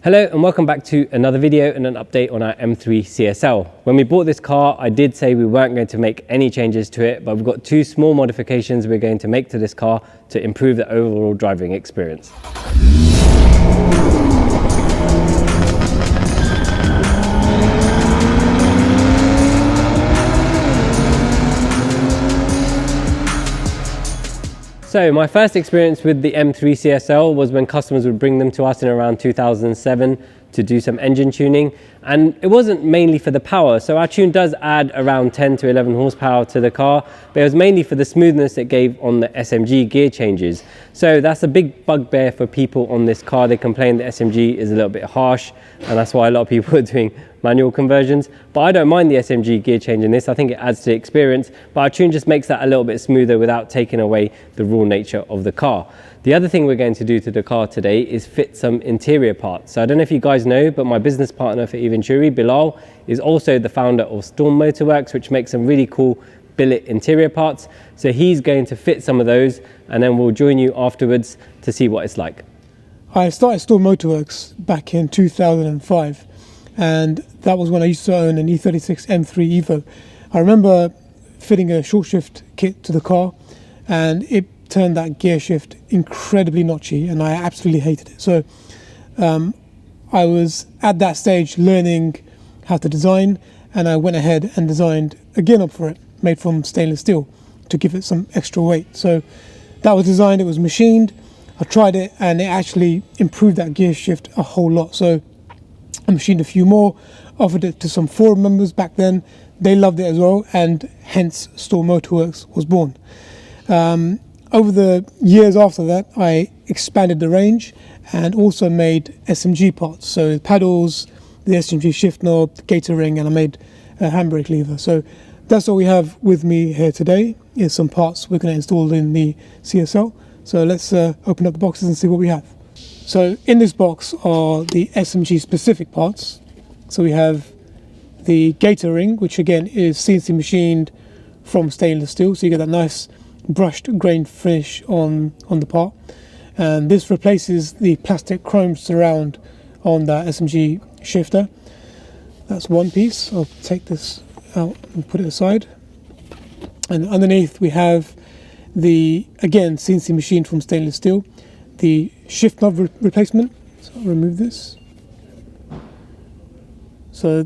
Hello and welcome back to another video and an update on our M3 CSL. When we bought this car, I did say we weren't going to make any changes to it, but we've got two small modifications we're going to make to this car to improve the overall driving experience. So my first experience with the M3 CSL was when customers would bring them to us in around 2007 to do some engine tuning, and it wasn't mainly for the power. So our tune does add around 10 to 11 horsepower to the car, but it was mainly for the smoothness it gave on the SMG gear changes. So that's a big bugbear for people on this car. They complain the SMG is a little bit harsh, and that's why a lot of people are doing manual conversions. But I don't mind the SMG gear change in this. I think it adds to the experience, but our tune just makes that a little bit smoother without taking away the raw nature of the car. The other thing we're going to do to the car today is fit some interior parts. So I don't know if you guys know, but my business partner for Eventuri, Bilal, is also the founder of Storm Motorwerks, which makes some really cool billet interior parts. So he's going to fit some of those, and then we'll join you afterwards to see what it's like. I started Storm Motorwerks back in 2005, and that was when I used to own an E46 M3 Evo. I remember fitting a short shift kit to the car, and it turned that gear shift incredibly notchy, and I absolutely hated it. So I was at that stage learning how to design, and I went ahead and designed a gear knob for it, made from stainless steel to give it some extra weight. So that was designed, it was machined, I tried it, and it actually improved that gear shift a whole lot. So I machined a few more, offered it to some forum members back then. They loved it as well, and hence Storm Motorwerks was born. Over the years after that, I expanded the range and also made SMG parts. So paddles, the SMG shift knob, the gator ring, and I made a handbrake lever. So that's what we have with me here today, is some parts we're going to install in the CSL. So let's open up the boxes and see what we have. So in this box are the SMG specific parts. So we have the gator ring, which again is CNC machined from stainless steel. So you get that nice brushed grain finish on the part. And this replaces the plastic chrome surround on that SMG shifter. That's one piece. I'll take this out and put it aside. And underneath we have the, again, CNC machined from stainless steel, the shift knob replacement. So I'll remove this. So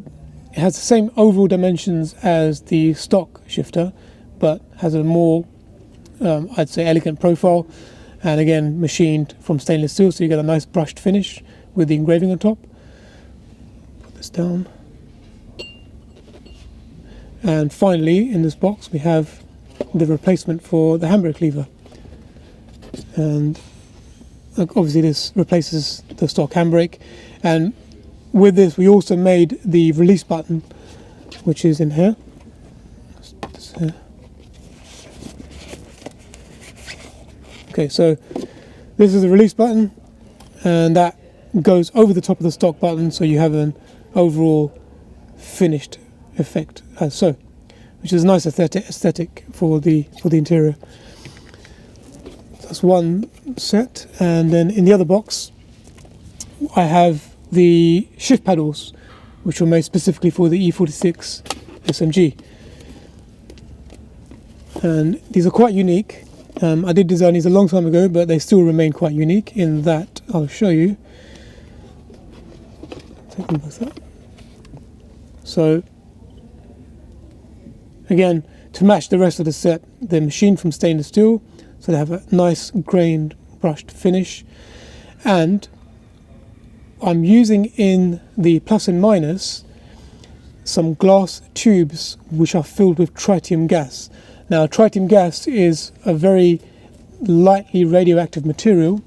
it has the same overall dimensions as the stock shifter, but has a more, I'd say, elegant profile, and again machined from stainless steel, so you get a nice brushed finish with the engraving on top. Put this down. And finally, in this box we have the replacement for the handbrake lever, and obviously this replaces the stock handbrake. And with this we also made the release button, which is in here. Let's put this here. Okay, so this is the release button, and that goes over the top of the stock button, so you have an overall finished effect as so, which is a nice aesthetic for the interior. That's one set, and then in the other box I have the shift paddles, which were made specifically for the E46 SMG, and these are quite unique. I did design these a long time ago, but they still remain quite unique in that I'll show you. Take them both up. So again, to match the rest of the set, they're machined from stainless steel, so they have a nice grained brushed finish. And I'm using in the plus and minus some glass tubes which are filled with tritium gas. Now, tritium gas is a very lightly radioactive material,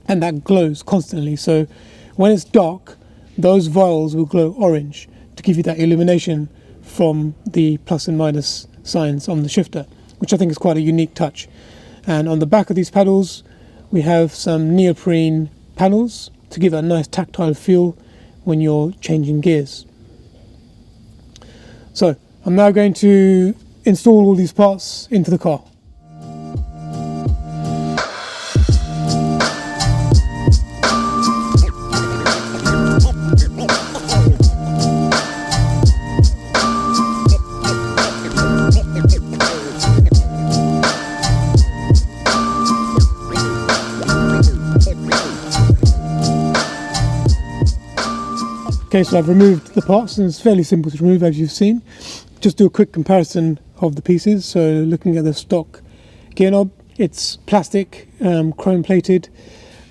and that glows constantly. So when it's dark, those vials will glow orange to give you that illumination from the plus and minus signs on the shifter, which I think is quite a unique touch. And on the back of these paddles, we have some neoprene panels to give a nice tactile feel when you're changing gears. So I'm now going to install all these parts into the car. Okay, so I've removed the parts, and it's fairly simple to remove, as you've seen. Just do a quick comparison of the pieces. So looking at the stock gear knob, it's plastic, chrome plated,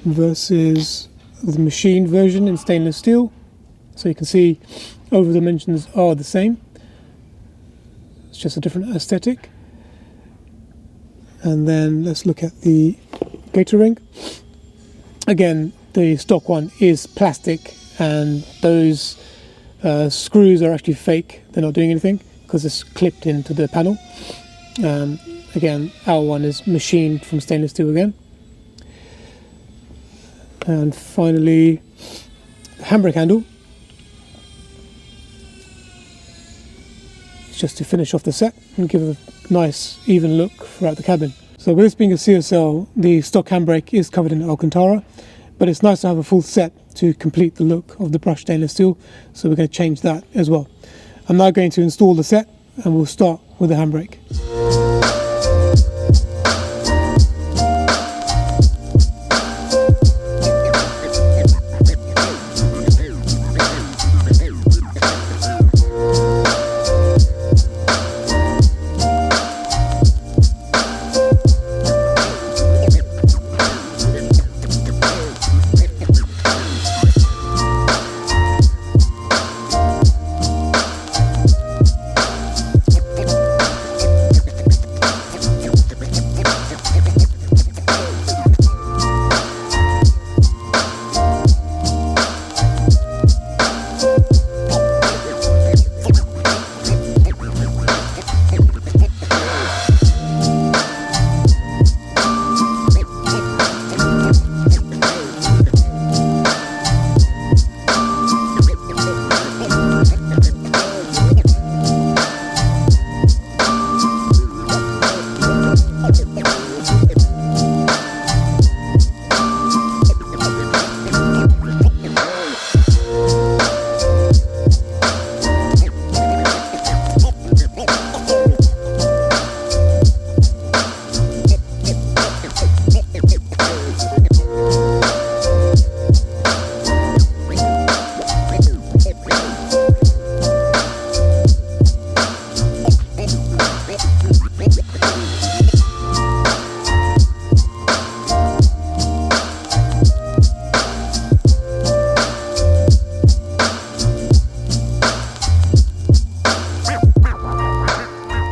versus the machined version in stainless steel. So you can see over the dimensions are the same. It's just a different aesthetic. And then let's look at the gator ring. Again, the stock one is plastic, and those screws are actually fake. They're not doing anything because it's clipped into the panel. Again, our one is machined from stainless steel again. And finally, the handbrake handle. It's just to finish off the set and give a nice even look throughout the cabin. So with this being a CSL, the stock handbrake is covered in Alcantara, but it's nice to have a full set to complete the look of the brushed stainless steel, so we're going to change that as well. I'm now going to install the set, and we'll start with the handbrake.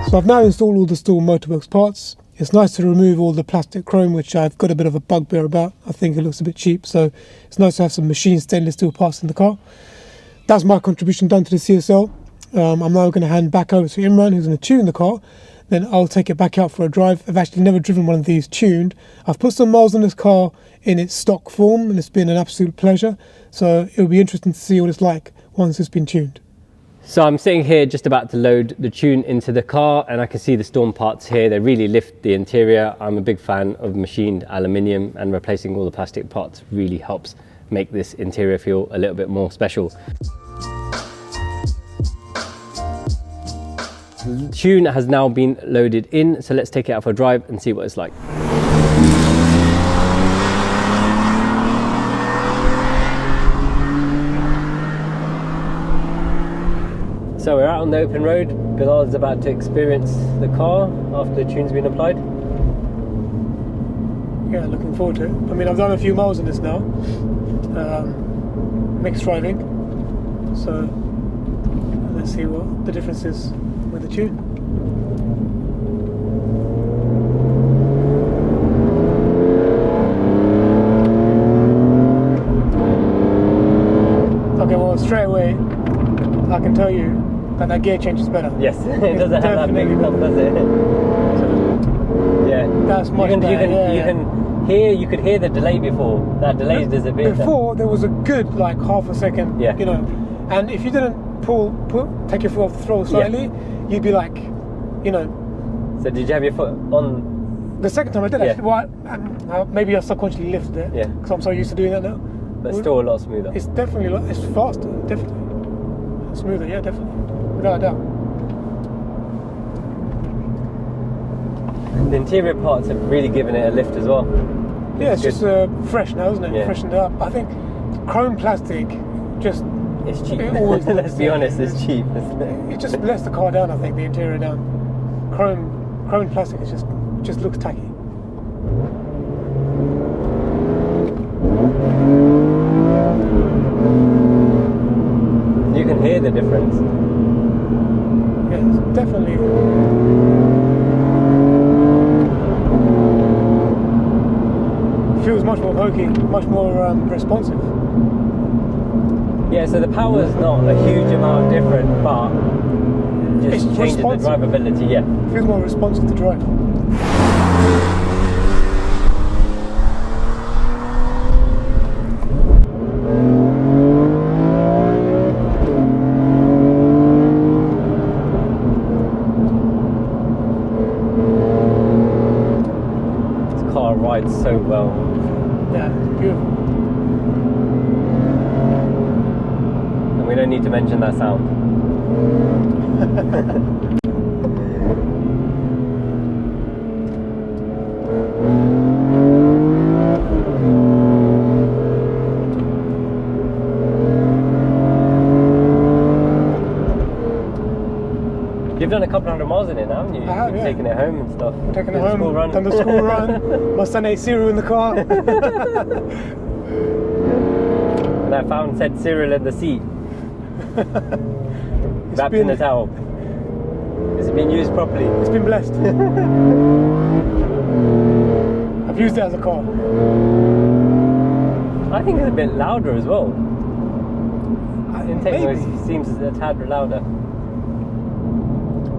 So I've now installed all the Storm Motorwerks parts. It's nice to remove all the plastic chrome, which I've got a bit of a bugbear about. I think it looks a bit cheap, so it's nice to have some machined stainless steel parts in the car. That's my contribution done to the CSL. I'm now going to hand back over to Imran, who's going to tune the car. Then I'll take it back out for a drive. I've actually never driven one of these tuned. I've put some miles on this car in its stock form, and it's been an absolute pleasure. So it'll be interesting to see what it's like once it's been tuned. So I'm sitting here just about to load the tune into the car, and I can see the Storm parts here. They really lift the interior. I'm a big fan of machined aluminium, and replacing all the plastic parts really helps make this interior feel a little bit more special. The tune has now been loaded in, so let's take it out for a drive and see what it's like. So we're out on the open road. Bilal is about to experience the car after the tune's been applied. Yeah, looking forward to it. I mean, I've done a few miles in this now, mixed driving, so let's see what the difference is with the tune. Okay, well, straight away I can tell you that gear change is better. Yes, it doesn't have that big thumb, does it? So, yeah, that's much better. You could hear the delay before. That delay disappeared. Before there was a good like half a second, yeah. You know, and if you didn't take your foot off the throttle slightly, you'd be like, you know. So did you have your foot on? The second time I did actually. Well, maybe I subconsciously lifted it. Yeah. Because I'm so used to doing that now. But still a lot smoother. It's definitely it's faster, definitely smoother. Yeah, definitely, without a doubt. The interior parts have really given it a lift as well. Yeah, it's just fresh now, isn't it? Yeah. Freshened up. I think chrome plastic just It's cheap. It always Let's be honest, it's cheap, isn't it? It just lets the car down, I think, the interior down. Chrome plastic, it just looks tacky. You can hear the difference. Yeah, it's definitely. Feels much more hokey, much more responsive. Yeah, so the power's not a huge amount different, but just It's changes the responsive. drivability, yeah. Feels more responsive to drive. This car rides so well. Yeah, it's beautiful. And we don't need to mention that sound. You've done a couple hundred miles in it now, haven't you? I have, You've yeah. taken it home and stuff. Taking Did it the home, school run. done the school run. My son ate cereal in the car. And I found said cereal in the seat. Wrapped in a towel. Has it been used properly? It's been blessed. I've used it as a car. I think it's a bit louder as well. Intake Maybe. noise seems a tad louder.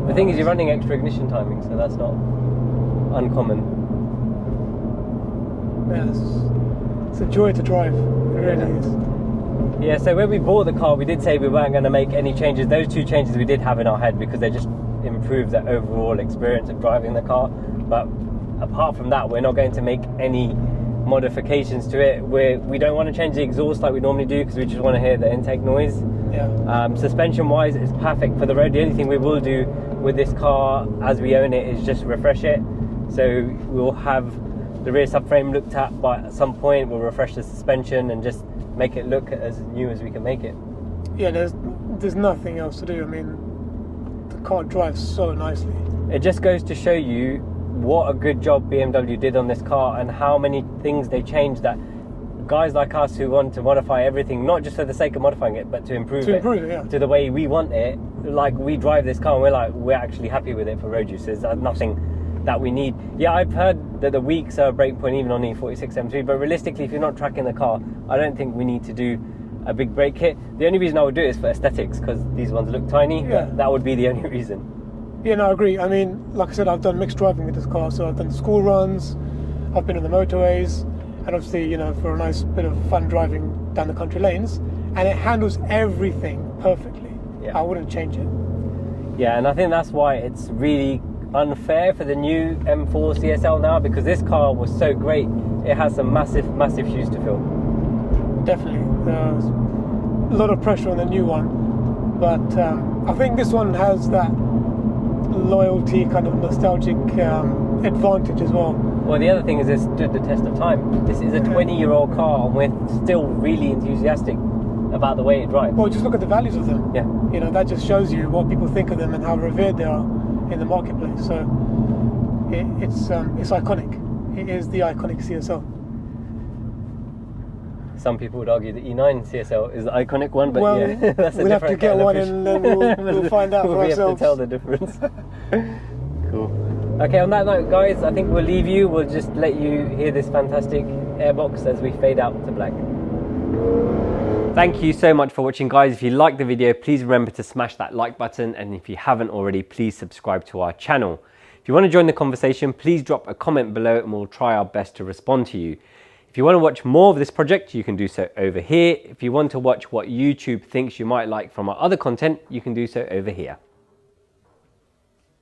The thing is, you're running extra ignition timing, so that's not uncommon. Yeah, it's a joy to drive. It really is. Yeah, so when we bought the car, we did say we weren't going to make any changes. Those two changes we did have in our head because they just improve the overall experience of driving the car. But apart from that, we're not going to make any modifications to it. We don't want to change the exhaust like we normally do because we just want to hear the intake noise. Yeah. Suspension wise, it's perfect for the road. The only thing we will do with this car as we own it is just refresh it. So we'll have the rear subframe looked at, but at some point we'll refresh the suspension and just make it look as new as we can make it. Yeah, there's nothing else to do. I mean, the car drives so nicely. It just goes to show you what a good job BMW did on this car and how many things they changed that guys like us who want to modify everything, not just for the sake of modifying it, but to improve it Yeah. to the way we want it. Like, we drive this car and we're actually happy with it for road use. There's nothing that we need. Yeah, I've heard that the weeks are a break point even on the E46 M3, but realistically, if you're not tracking the car, I don't think we need to do a big brake kit. The only reason I would do it is for aesthetics, because these ones look tiny. Yeah. But that would be the only reason. Yeah, no, I agree. I mean, like I said, I've done mixed driving with this car, so I've done school runs, I've been on the motorways, and obviously, you know, for a nice bit of fun driving down the country lanes, and it handles everything perfectly. Yeah. I wouldn't change it. Yeah, and I think that's why it's really unfair for the new M4 CSL now, because this car was so great. It has some massive shoes to fill. Definitely. There's a lot of pressure on the new one, but I think this one has that loyalty, kind of nostalgic advantage as well. Well, the other thing is it stood the test of time. This is a 20-year-old car and we're still really enthusiastic about the way it drives. Well, just look at the values of them. Yeah. You know, that just shows you what people think of them and how revered they are in the marketplace. So it's iconic. It is the iconic CSL. Some people would argue the E9 CSL is the iconic one, but Well, yeah, that's a we'll have to different get kind of one fish. and then we'll find out for We have to ourselves. tell the difference. Cool. Okay, on that note, guys, I think we'll leave you. We'll just let you hear this fantastic airbox as we fade out to black. Thank you so much for watching, guys. If you liked the video, please remember to smash that like button, and if you haven't already, please subscribe to our channel. If you want to join the conversation, please drop a comment below and we'll try our best to respond to you. If you want to watch more of this project, you can do so over here. If you want to watch what YouTube thinks you might like from our other content, you can do so over here.